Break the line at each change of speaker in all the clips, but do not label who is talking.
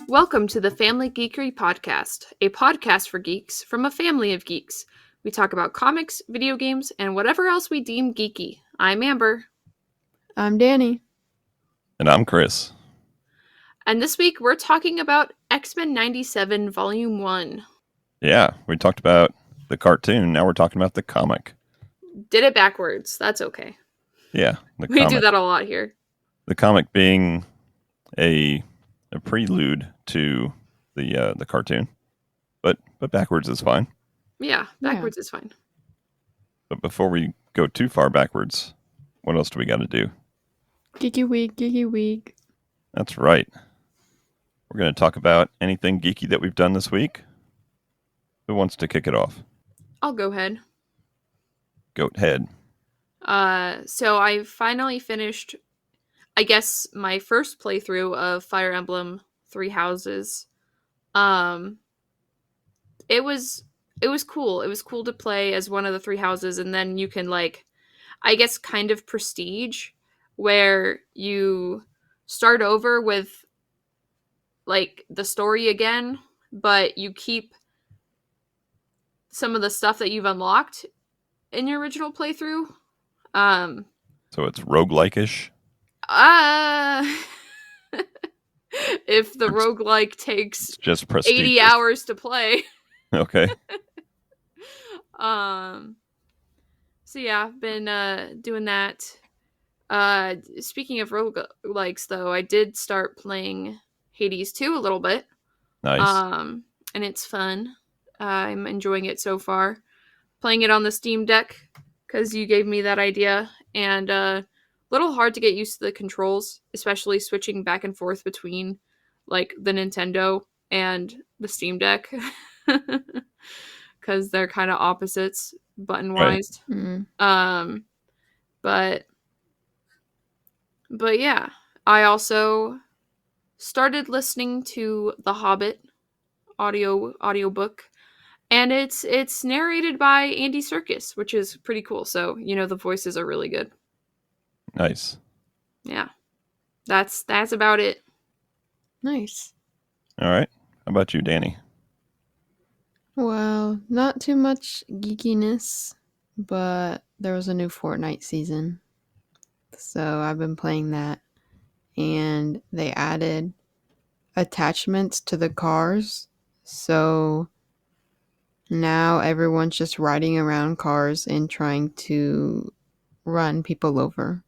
Welcome to the Family Geekery Podcast, a podcast for geeks from a family of geeks. We talk about comics, video games, and whatever else we deem geeky. I'm Amber.
I'm Danny.
And I'm Chris.
And this week we're talking about X-Men 97 Volume 1.
Yeah, we talked about the cartoon. Now we're talking about the comic.
Did it backwards. That's okay.
Yeah,
We do that a lot here.
The comic being a prelude to the cartoon, but backwards is fine.
Yeah, backwards is fine.
But before we go too far backwards, what else do we got to do?
Geeky week.
That's right. We're going to talk about anything geeky that we've done this week. Who wants to kick it off?
I'll go ahead.
Goat head.
So I finally finished, I guess, my first playthrough of Fire Emblem Three Houses. It was cool. It was cool to play as one of the three houses, and then you can, like, I guess, kind of prestige, where you start over with, like, the story again, but you keep some of the stuff that you've unlocked in your original playthrough.
So it's roguelike-ish?
If the roguelike takes
just
80 hours to play.
Okay.
So yeah, I've been doing that. Speaking of roguelikes, though, I did start playing Hades 2 a little bit.
Nice.
And it's fun. I'm enjoying it so far. Playing it on the Steam Deck because you gave me that idea, and a little hard to get used to the controls, especially switching back and forth between, like, the Nintendo and the Steam Deck, because they're kind of opposites button wise.
Right. Mm.
But yeah, I also started listening to The Hobbit audiobook, and it's narrated by Andy Serkis, which is pretty cool. So, the voices are really good.
Nice.
Yeah. That's about it.
Nice.
All right. How about you, Danny?
Well, not too much geekiness, but there was a new Fortnite season. So I've been playing that, and they added attachments to the cars. So now everyone's just riding around cars and trying to run people over.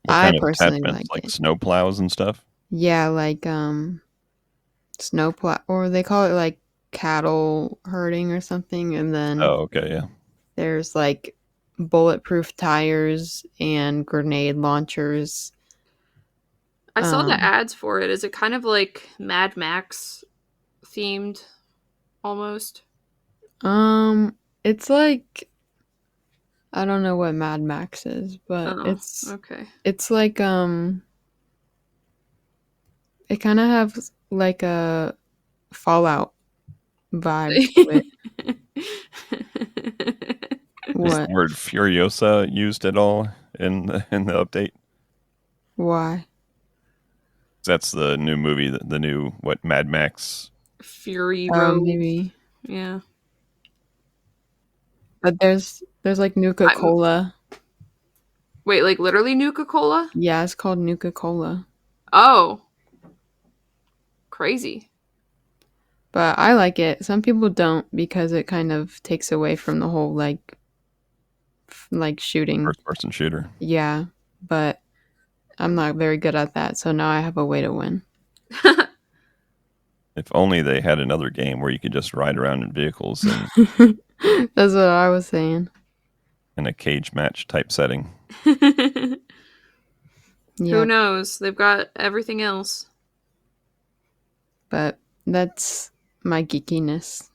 I personally like it. Like snowplows and stuff?
Yeah, like snowplow, or they call it like cattle herding or something. And then
yeah,
there's like bulletproof tires and grenade launchers.
I saw the ads for it. Is it kind of like Mad Max themed almost?
It's like, I don't know what Mad Max is, but it's like it kind of has like a Fallout vibe to it.
Is the word Furiosa used at all in the update?
Why?
That's the new movie, the new Mad Max
Fury Road.
Maybe.
Yeah.
But there's like Nuka-Cola.
Wait, like literally Nuka-Cola?
Yeah, it's called Nuka-Cola.
Oh. Crazy.
But I like it. Some people don't, because it kind of takes away from the whole like shooting.
First-person shooter.
Yeah, but I'm not very good at that, so now I have a way to win.
If only they had another game where you could just ride around in vehicles.
And that's what I was saying.
In a cage match type setting.
Yep. Who knows? They've got everything else.
But that's my geekiness.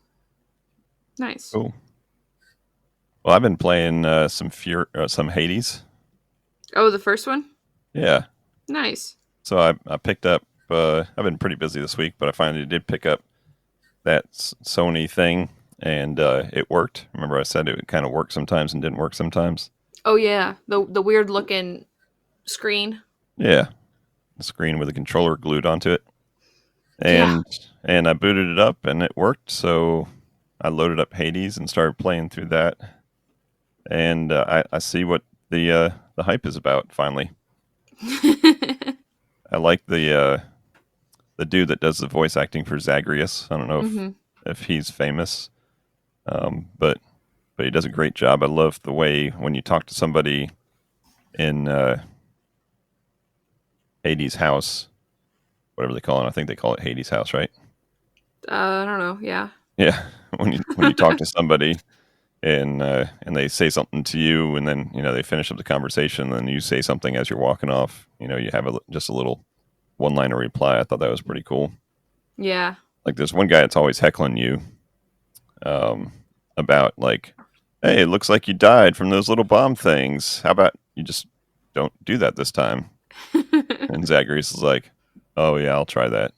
Nice.
Cool. Well, I've been playing some Hades.
Oh, the first one?
Yeah.
Nice.
So I picked up, I've been pretty busy this week, but I finally did pick up that Sony thing, and it worked. Remember I said it would kind of work sometimes and didn't work sometimes?
Oh, yeah. The weird looking screen.
Yeah. screen with a controller glued onto it.
Yeah.
And I booted it up and it worked. So I loaded up Hades and started playing through that. And I see what the hype is about finally. I like the dude that does the voice acting for Zagreus. I don't know if he's famous, but he does a great job. I love the way when you talk to somebody in Hades' house, whatever they call it. I think they call it Hades' house, right?
I don't know. Yeah.
Yeah, when you talk to somebody and they say something to you, and then they finish up the conversation, and then you say something as you're walking off. You have just a little one-liner reply. I thought that was pretty cool.
Yeah.
Like there's one guy that's always heckling you about like, hey, it looks like you died from those little bomb things. How about you just don't do that this time? And Zagreus is like, oh yeah, I'll try that.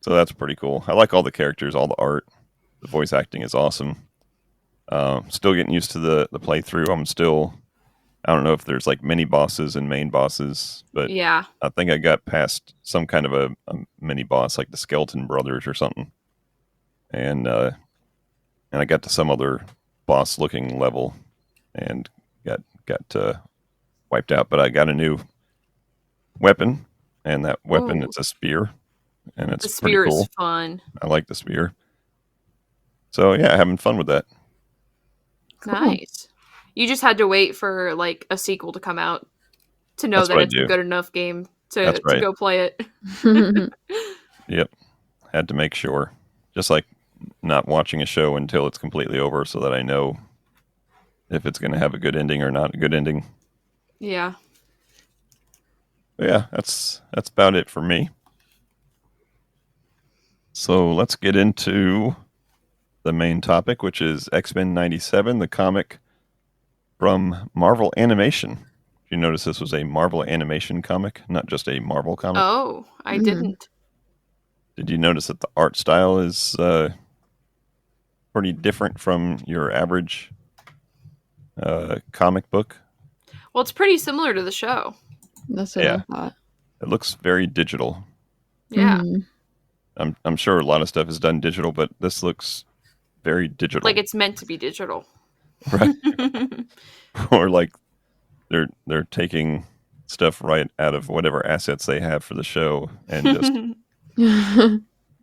So that's pretty cool. I like all the characters, all the art. The voice acting is awesome. Still getting used to the playthrough. I don't know if there's like mini bosses and main bosses, but
Yeah.
I think I got past some kind of a mini boss, like the Skeleton Brothers or something. And I got to some other boss looking level and got wiped out. But I got a new weapon, and that weapon
Ooh.
is a spear, and it's
The
pretty
spear is
cool.
fun.
I like the spear. So yeah, having fun with that.
Cool.
Nice. You just had to wait for like a sequel to come out to know
That's
that
what I
it's a
do.
good enough game
That's
to
right.
go play it.
Yep. Had to make sure. Just like not watching a show until it's completely over so that I know if it's going to have a good ending or not a good ending.
Yeah.
But yeah, that's about it for me. So let's get into the main topic, which is X-Men 97, the comic from Marvel Animation. Did you notice this was a Marvel Animation comic, not just a Marvel comic?
Oh, I
Mhm.
didn't.
Did you notice that the art style is pretty different from your average comic book?
Well, it's pretty similar to the show.
That's what
Yeah,
I thought.
it looks very digital.
Yeah.
Mhm.
I'm sure a lot of stuff is done digital, but this looks very digital.
Like it's meant to be digital.
Right. Or like they're taking stuff right out of whatever assets they have for the show and just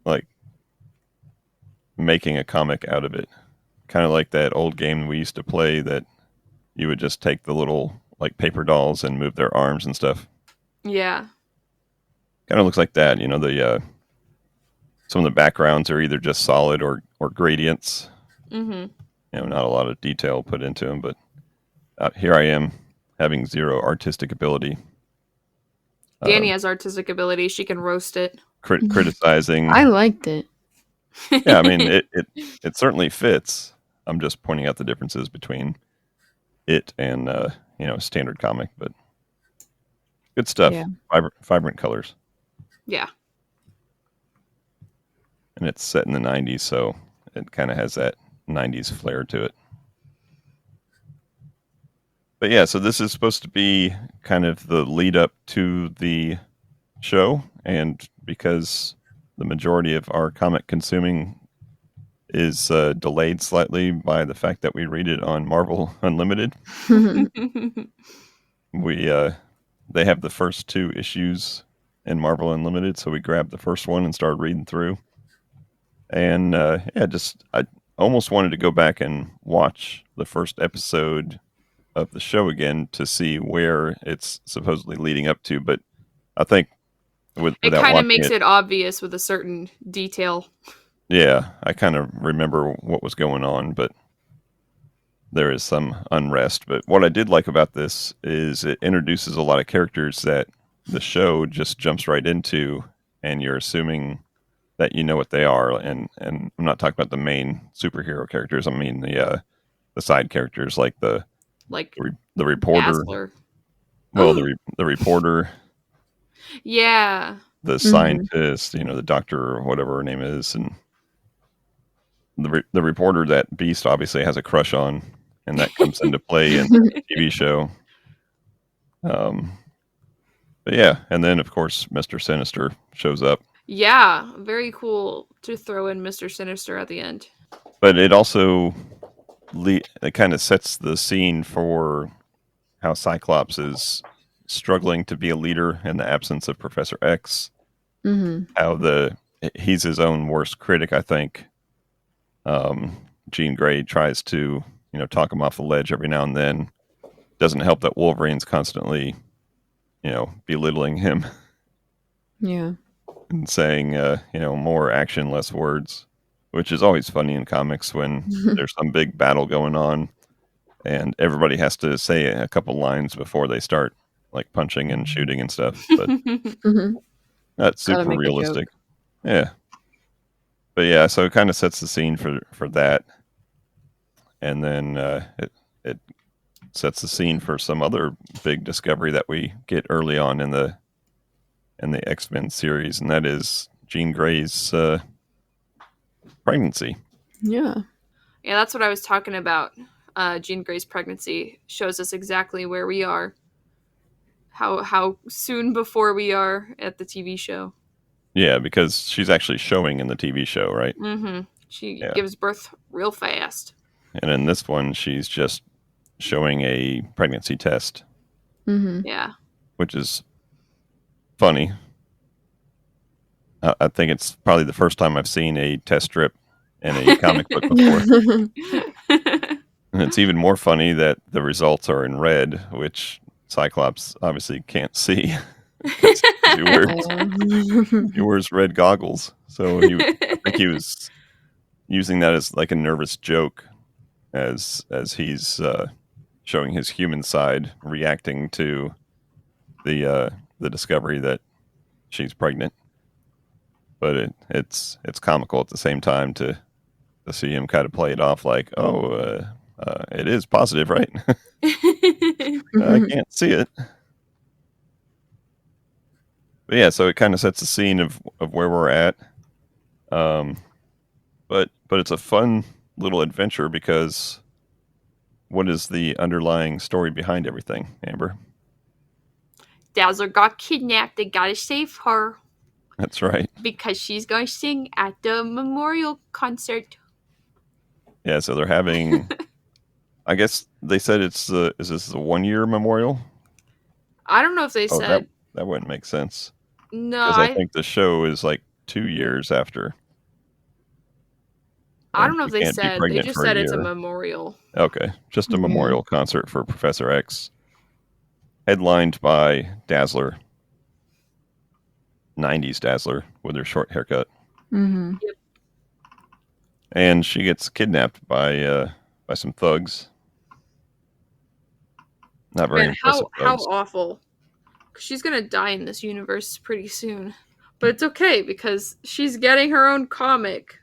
like making a comic out of it. Kind of like that old game we used to play that you would just take the little like paper dolls and move their arms and stuff.
Yeah.
Kind of looks like that. The some of the backgrounds are either just solid or gradients.
Mhm.
Not a lot of detail put into them, but here I am having zero artistic ability.
Danny has artistic ability. She can roast it.
Criticizing.
I liked it.
Yeah, I mean it certainly fits. I'm just pointing out the differences between it and standard comic, but good stuff.
Yeah.
Vibrant colors,
Yeah.
and it's set in the 90s, so it kind of has that 90s flair to it. But yeah, so this is supposed to be kind of the lead up to the show, and because the majority of our comic consuming is delayed slightly by the fact that we read it on Marvel Unlimited, we they have the first two issues in Marvel Unlimited, so we grabbed the first one and started reading through. And I almost wanted to go back and watch the first episode of the show again to see where it's supposedly leading up to, but I think
It
without
kind of
watching
makes
it,
it obvious with a certain detail.
yeah, I kind of remember what was going on, but there is some unrest. But what I did like about this is it introduces a lot of characters that the show just jumps right into, and you're assuming that you know what they are. And I'm not talking about the main superhero characters. I mean the side characters like
Like
the reporter.
Dazzler.
Well, the reporter,
Yeah.
the
Mhm.
scientist, the doctor or whatever her name is, and the reporter that Beast obviously has a crush on, and that comes into play in the TV show. Um, But yeah, and then of course Mr. Sinister shows up.
Yeah, very cool to throw in Mr. Sinister at the end.
But it also it kind of sets the scene for how Cyclops is struggling to be a leader in the absence of Professor X.
Mm-hmm.
How he's his own worst critic, I think. Jean Grey tries to talk him off the ledge every now and then. Doesn't help that Wolverine's constantly belittling him
Yeah.
and saying more action, less words, which is always funny in comics when there's some big battle going on and everybody has to say a couple lines before they start like punching and shooting and stuff, but
Mm-hmm.
not
Gotta
super
make a joke.
realistic. Yeah. But yeah, so it kind of sets the scene for that, and then it sets the scene for some other big discovery that we get early on in the X-Men series, and that is Jean Grey's pregnancy.
Yeah.
Yeah, that's what I was talking about. Jean Grey's pregnancy shows us exactly where we are. How soon before we are at the TV show.
Yeah, because she's actually showing in the TV show, right?
Mm-hmm. She
Yeah.
gives birth real fast.
And in this one, she's just showing a pregnancy test,
Mm-hmm.
Yeah.
which is funny. I think it's probably the first time I've seen a test strip in a comic book before. And it's even more funny that the results are in red, which Cyclops obviously can't see because he wears red goggles. So I think he was using that as like a nervous joke as he's showing his human side, reacting to the discovery that she's pregnant. But it's comical at the same time to see him kind of play it off like, oh, it is positive, right? I can't see it. But yeah, so it kind of sets the scene of where we're at. Um, but it's a fun little adventure because what is the underlying story behind everything, Amber?
Dazzler got kidnapped. They gotta save her
That's right.
because she's gonna sing at the memorial concert.
Yeah, so they're having. I guess they said is this a 1 year memorial?
I don't know if they
Oh, that
said
that wouldn't make sense
no.
because I think the show is like 2 years after,
I
and
don't know
she
if they
can't be
said. They
pregnant
just
for a
said it's a
year.
memorial.
Okay, just a
Yeah.
memorial concert for Professor X, headlined by Dazzler, 90s Dazzler with her short haircut,
Mm-hmm.
and she gets kidnapped by some thugs. Not very
Man,
impressive
how
thugs.
awful. She's gonna die in this universe pretty soon. But it's okay because she's getting her own comic.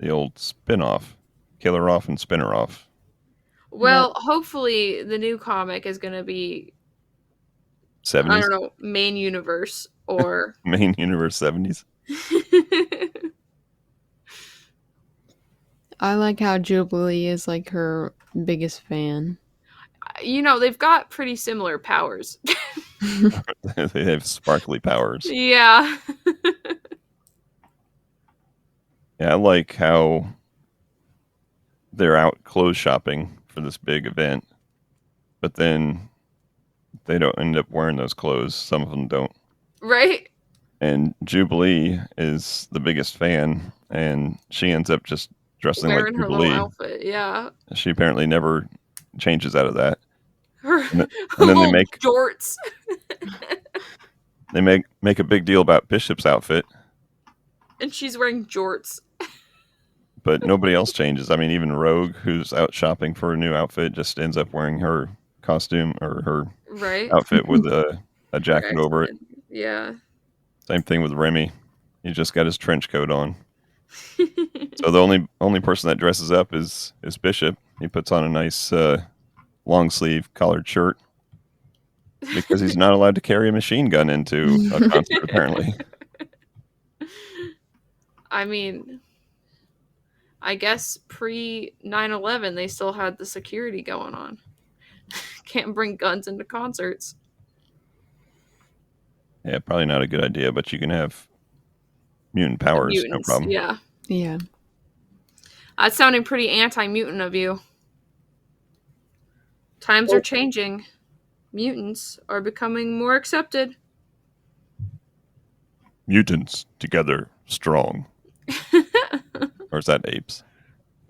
The old spin-off, kill her off and spin her off.
Well, hopefully the new comic is gonna be I
70s,
don't know, main universe or
main universe 70s.
I like how Jubilee is like her biggest fan.
They've got pretty similar powers.
They have sparkly powers.
Yeah.
Yeah, I like how they're out clothes shopping for this big event, but then they don't end up wearing those clothes. Some of them don't.
Right?
And Jubilee is the biggest fan, and she ends up just dressing like
Wearing her little
Jubilee.
outfit, yeah.
She apparently never changes out of that.
Her,
And,
her
and then they
little jorts.
make a big deal about Bishop's outfit,
And she's wearing jorts.
but nobody else changes. I mean, even Rogue, who's out shopping for a new outfit, just ends up wearing her costume or her
Right?
outfit with a jacket
Her
over it.
X-Men. Yeah.
Same thing with Remy. He just got his trench coat on. So the only person that dresses up is Bishop. He puts on a nice long sleeve collared shirt because he's not allowed to carry a machine gun into a concert apparently.
I mean, I guess pre 9/11 they still had the security going on. Can't bring guns into concerts.
Yeah, probably not a good idea, but you can have mutant powers, no
Mutants,
problem.
yeah.
Yeah.
That's sounding pretty anti-mutant of you. Times are changing. Mutants are becoming more accepted.
Mutants together strong. Or is that apes?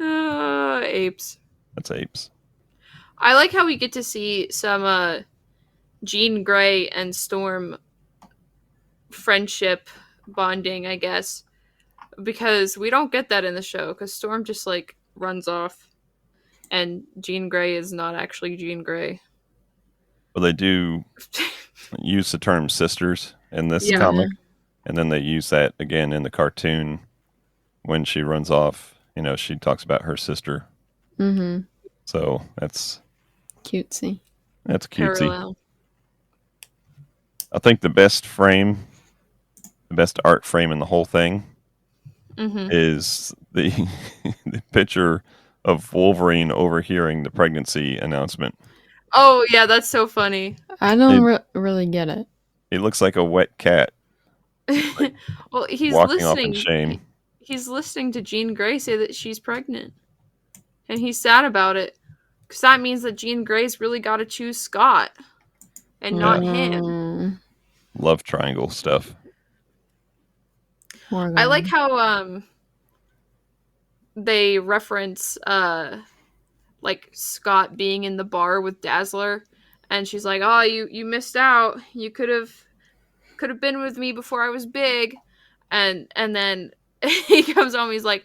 Apes.
That's apes.
I like how we get to see some Jean Grey and Storm friendship bonding, I guess, because we don't get that in the show because Storm just like runs off and Jean Grey is not actually Jean Grey.
Well, they do use the term sisters in this
Yeah.
comic, and then they use that again in the cartoon when she runs off. You know, she talks about her sister.
Mm-hmm.
So that's
Cutesy.
cutesy.
Parallel.
I think the best art frame in the whole thing is the the picture of Wolverine overhearing the pregnancy announcement.
Oh yeah, that's so funny.
I don't really get it.
He looks like a wet cat
Well, he's
walking off in
listening.
shame.
He's listening to Jean Grey say that she's pregnant, and he's sad about it because that means that Jean Grey's really got to choose Scott and not him.
Love triangle stuff.
I like how they reference like Scott being in the bar with Dazzler, and she's like, "Oh, you missed out. You could have been with me before I was big," and then he comes home. He's like,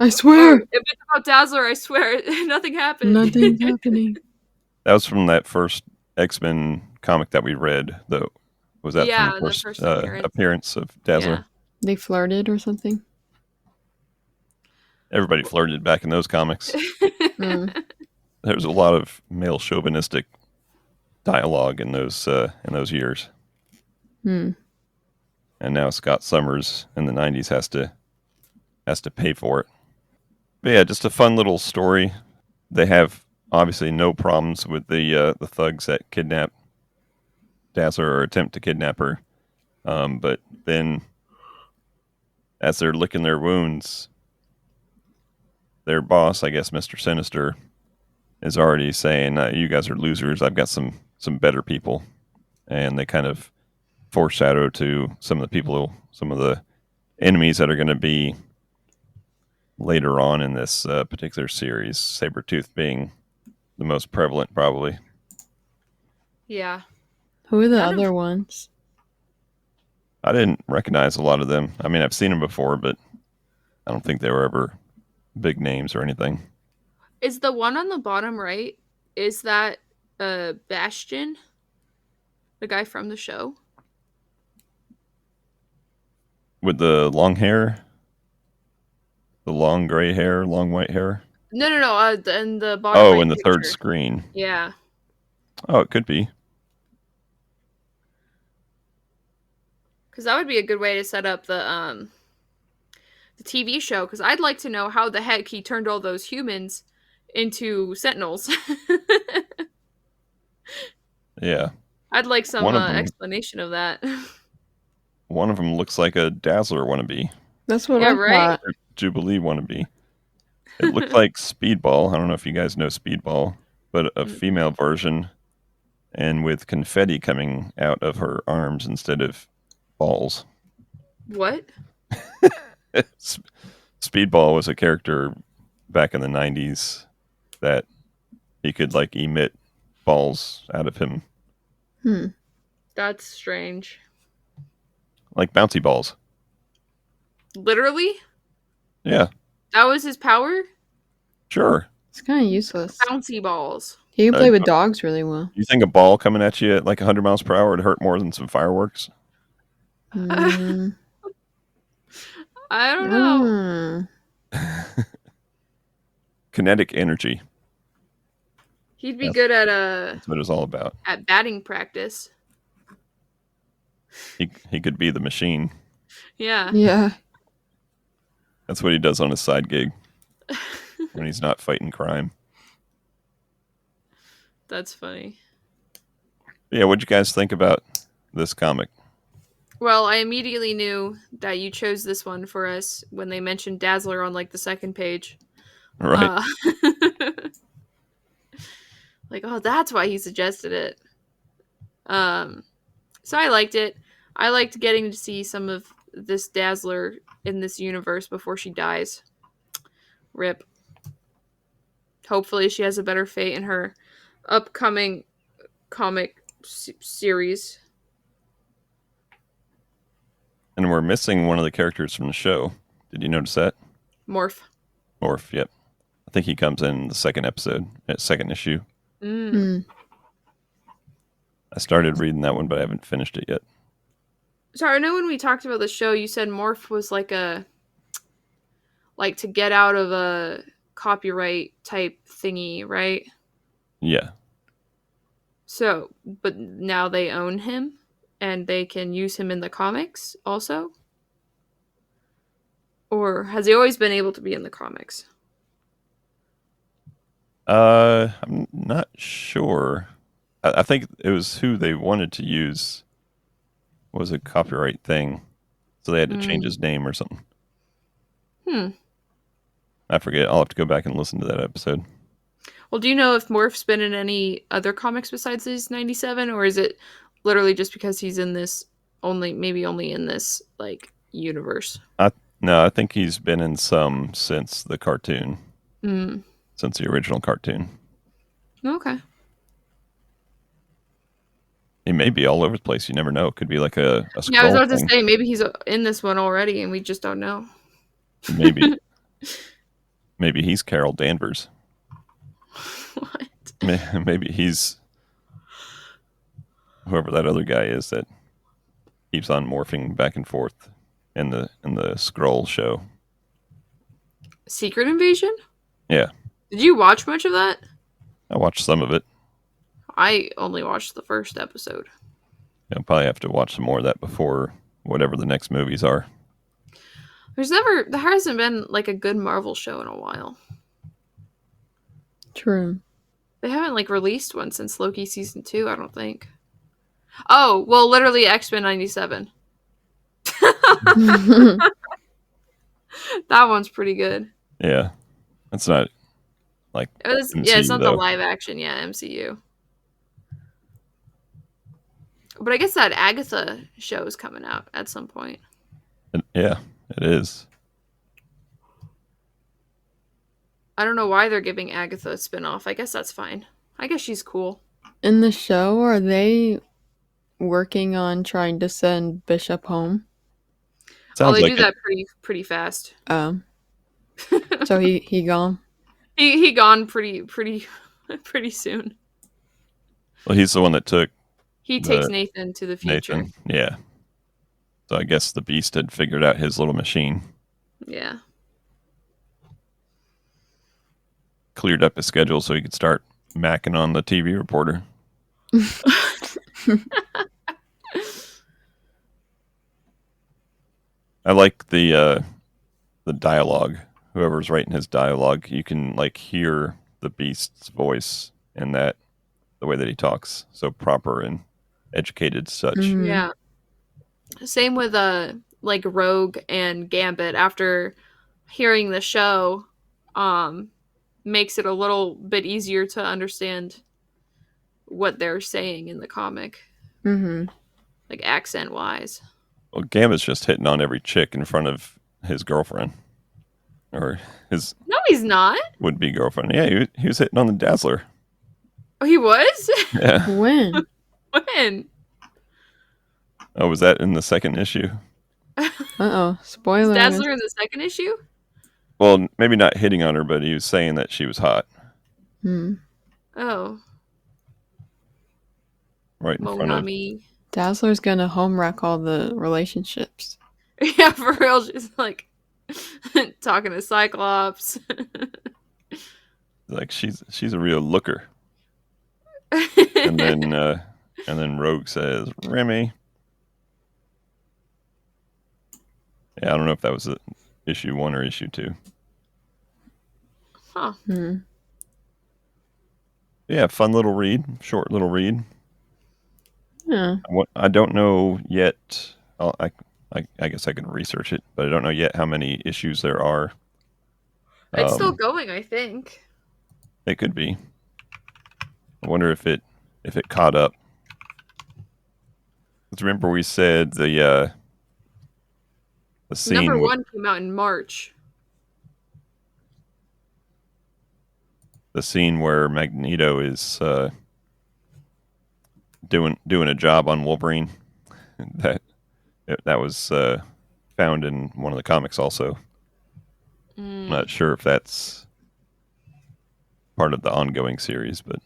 I swear,
if it's about Dazzler, I swear nothing happened.
nothing's happening.
That was from that first X-Men comic that we read, though. Was that from
Yeah,
the first appearance of Dazzler?
Yeah.
They flirted or something.
Everybody flirted back in those comics. There was a lot of male chauvinistic dialogue in those years. And now Scott Summers in the 90s has to pay for it. But yeah, just a fun little story. They have obviously no problems with the thugs that kidnap Dazzler or attempt to kidnap her. But then as they're licking their wounds, their boss, I guess Mr. Sinister, is already saying, you guys are losers. I've got some better people. And they kind of foreshadow to some of the enemies that are going to be later on in this particular series, Sabretooth being the most prevalent, probably.
Yeah.
Who are the other ones?
I didn't recognize a lot of them. I mean, I've seen them before, but I don't think they were ever big names or anything.
Is the one on the bottom right, is that Bastion? The guy from the show?
With the long hair? The long gray hair, long white hair?
No. In the bottom
Oh,
right
in the
picture.
third screen.
Yeah.
Oh, it could be.
Because that would be a good way to set up the TV show. Because I'd like to know how the heck he turned all those humans into Sentinels.
Yeah.
I'd like some explanation of that.
One of them looks like a Dazzler wannabe.
That's what I thought.
Or Jubilee wannabe. It looked like Speedball. I don't know if you guys know Speedball, but a female version, and with confetti coming out of her arms instead of balls.
What?
Speedball was a character back in the 90s that he could like emit balls out of him.
That's strange.
Like bouncy balls.
Literally?
Yeah.
That was his power?
Sure.
It's kind of useless.
Bouncy balls.
He can play with dogs really well.
You think a ball coming at you at like 100 miles per hour would hurt more than some fireworks?
I don't know.
Kinetic energy.
He'd be good at
That's what it was all about.
At batting practice.
He could be the machine.
Yeah.
Yeah.
That's what he does on his side gig when he's not fighting crime.
That's funny.
Yeah, what'd you guys think about this comic?
Well, I immediately knew that you chose this one for us when they mentioned Dazzler on like the second page.
Right.
Uh, like, oh, that's why he suggested it. So I liked it. I liked getting to see some of this Dazzler in this universe before she dies. Rip. Hopefully, she has a better fate in her upcoming comic series.
And we're missing one of the characters from the show. Did you notice that?
Morph.
Morph, yep. I think he comes in the second episode, second issue.
Mm.
I started reading that one, but I haven't finished it yet.
So I know when we talked about the show, you said Morph was like to get out of a copyright type thingy, right?
Yeah.
So, but now they own him and they can use him in the comics also? Or has he always been able to be in the comics?
I'm not sure. I think it was who they wanted to use was a copyright thing, so they had to change his name or something. I forget. I'll have to go back and listen to that episode.
Well, do you know if Morph's been in any other comics besides these 97, or is it literally just because he's in this maybe only in this like universe?
No, I think he's been in some since the cartoon, since the original cartoon.
Okay.
He may be all over the place. You never know. It could be like a
Yeah, I was
scroll
about to
thing.
say maybe he's in this one already and we just don't know.
Maybe. Maybe he's Carol Danvers.
What?
Maybe he's whoever that other guy is that keeps on morphing back and forth in the scroll show.
Secret Invasion?
Yeah,
Did you watch much of that?
I watched some of it.
I only watched the first episode.
I'll probably have to watch some more of that before whatever the next movies are.
There hasn't been like a good Marvel show in a while.
True.
They haven't like released one since Loki season 2, I don't think. Oh, well, literally X-Men 97. That one's pretty good.
Yeah, that's not like
Yeah, it's
MCU
not the
though.
live action, MCU. But I guess that Agatha show is coming out at some point.
Yeah, it is.
I don't know why they're giving Agatha a spin-off. I guess that's fine. I guess she's cool.
In the show, are they working on trying to send Bishop home?
Sounds
They
like
do that pretty fast.
So he gone?
He gone pretty soon.
Well, he's the one that took
He takes Nathan to the future.
Nathan. Yeah. So I guess the Beast had figured out his little machine.
Yeah.
Cleared up his schedule so he could start macking on the TV reporter. I like the dialogue. Whoever's writing his dialogue, you can like hear the Beast's voice in that, the way that he talks, so proper and educated such.
Mhm.
Yeah. Same with like Rogue and Gambit. After hearing the show, makes it a little bit easier to understand what they're saying in the comic, like accent wise.
Well, Gambit's just hitting on every chick in front of his girlfriend, or his
No, he's not.
would-be girlfriend. Yeah, he was hitting on the Dazzler.
Oh, he was?
Yeah.
When?
When?
Oh, was that in the second issue?
Uh-oh. Spoiler.
Dazzler in the second issue?
Well, maybe not hitting on her, but he was saying that she was hot.
Oh.
Right in front of...
Monami.
Dazzler's gonna home wreck all the relationships.
Yeah, for real. She's like talking to Cyclops.
Like, she's a real looker. And then Rogue says, Remy. Yeah, I don't know if that was issue 1 or issue 2.
Huh.
Yeah, fun little read. Short little read.
Yeah.
I don't know yet. I guess I can research it, but I don't know yet how many issues there are.
It's still going, I think.
It could be. I wonder if it caught up. Let's remember we said the
Number
scene
1 came out in March.
where Magneto is doing a job on Wolverine. That was found in one of the comics also. I'm not sure if that's part of the ongoing series, but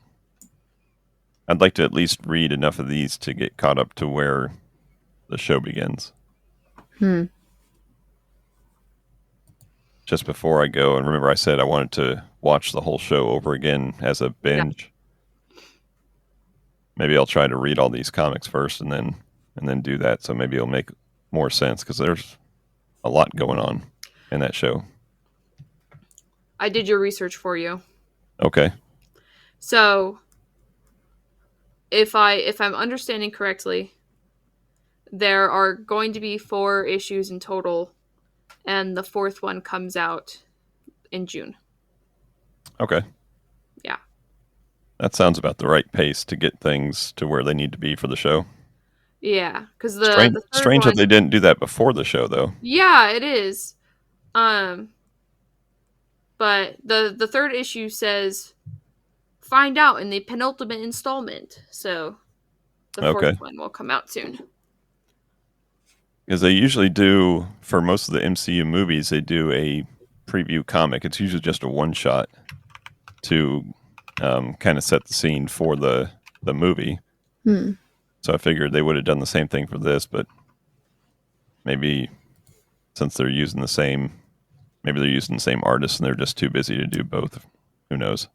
I'd like to at least read enough of these to get caught up to where the show begins. Just before I go, and remember I said I wanted to watch the whole show over again as a binge. Yeah. Maybe I'll try to read all these comics first and then do that, so maybe it'll make more sense, because there's a lot going on in that show.
I did your research for you.
Okay.
So, if I'm understanding correctly, there are going to be 4 issues in total, and the 4th one comes out in June.
Okay.
Yeah.
That sounds about the right pace to get things to where they need to be for the show.
Yeah, because the third
strange
one,
that they didn't do that before the show, though.
Yeah, it is. But the 3rd issue says, find out in the penultimate installment. So the 4th one will come out soon.
Because they usually do, for most of the MCU movies, they do a preview comic. It's usually just a one-shot to kind of set the scene for the movie. So I figured they would have done the same thing for this, but maybe since they're using the same artists and they're just too busy to do both. Who knows?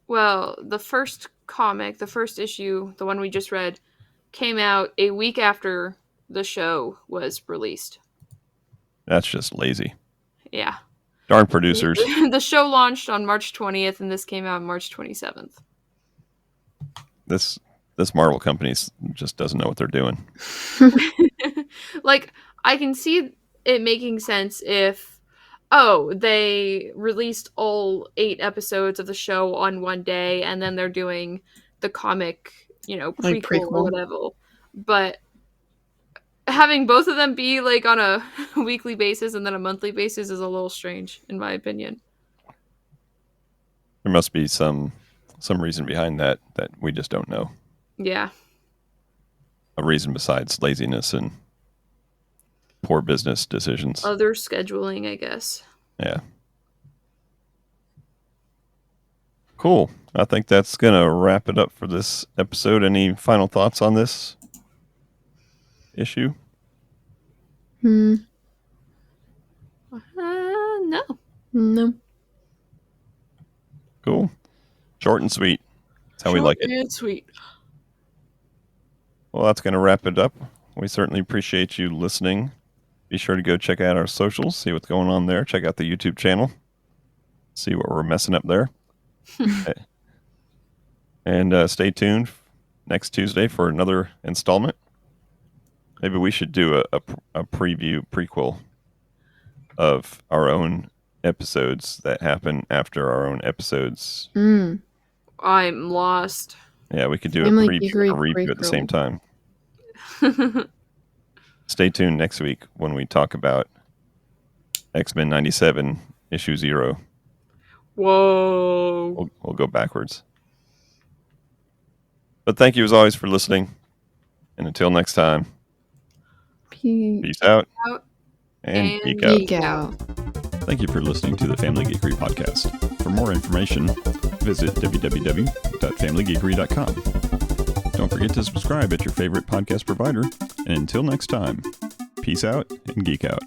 Well, the first comic, the first issue, the one we just read, came out a week after the show was released.
That's just lazy.
Yeah.
Darn producers.
The show launched on March 20th, and this came out on March 27th.
This Marvel company just doesn't know what they're doing.
Like, I can see it making sense if, they released all 8 episodes of the show on one day, and then they're doing the comic, prequel or whatever. But having both of them be like on a weekly basis and then a monthly basis is a little strange, in my opinion.
There must be some reason behind that we just don't know.
Yeah.
A reason besides laziness and poor business decisions.
Other scheduling, I guess.
Yeah. Cool. I think that's going to wrap it up for this episode. Any final thoughts on this issue?
No.
No.
Cool. Short and sweet. That's how we like it.
Short and sweet.
Well, that's going to wrap it up. We certainly appreciate you listening. Be sure to go check out our socials, see what's going on there. Check out the YouTube channel. See what we're messing up there. And stay tuned next Tuesday for another installment. Maybe we should do a prequel of our own episodes that happen after our own episodes.
I'm lost.
Yeah, we could do a preview and a review at the same time. Stay tuned next week when we talk about X-Men 97, issue 0.
Whoa.
We'll go backwards. But thank you as always for listening. And until next time, peace out and geek out. Thank you for listening to the Family Geekery Podcast. For more information, visit www.familygeekery.com. Don't forget to subscribe at your favorite podcast provider. And until next time, peace out and geek out.